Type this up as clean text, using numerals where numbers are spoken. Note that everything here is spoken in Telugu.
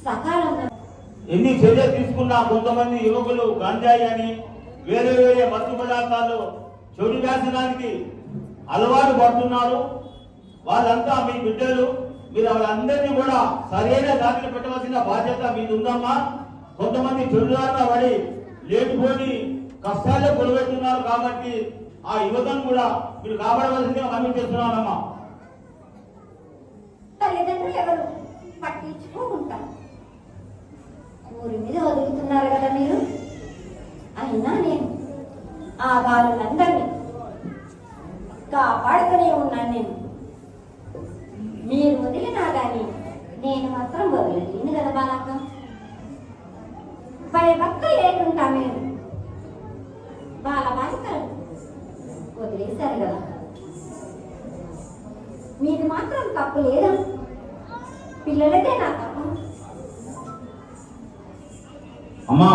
సకాలంలో ఎన్ని చర్యలు తీసుకున్నా కొంతమంది యువకులు గంజాయి అని వేరే వేరే మత్తు పదార్థాలు చెడు వ్యాసనానికి అలవాటు పడుతున్నారు. వాళ్ళంతా మీ బిడ్డలు, మీరు వాళ్ళందరినీ కూడా సరైన దారిని పెట్టవలసిన బాధ్యత మీది ఉందమ్మా. కొంతమంది చెడుదారిన పడి లేనిపోని కష్టాల్లో కొలువెడుతున్నారు కాబట్టి ఆ యువతను కూడా మీరు కాపాడవలసిందిగా మనం చేస్తున్నానమ్మా. తల్లిదండ్రులు ఎవరు పట్టించుకుంటారు, ఊరి మీద వదులుతున్నారు కదా మీరు. అయినా నేను ఆ బాలులందరినీ కాపాడుతూనే ఉన్నాను. మీరు వదిలినా కానీ నేను మాత్రం వదిలేదు కదా బాలక్క. భయభక్త లేకుంటా మీరు బాలికలు వదిలేశారు కదా. మీది మాత్రం తప్పు లేదా? పిల్లలదే నా తప్పు అమ్మా.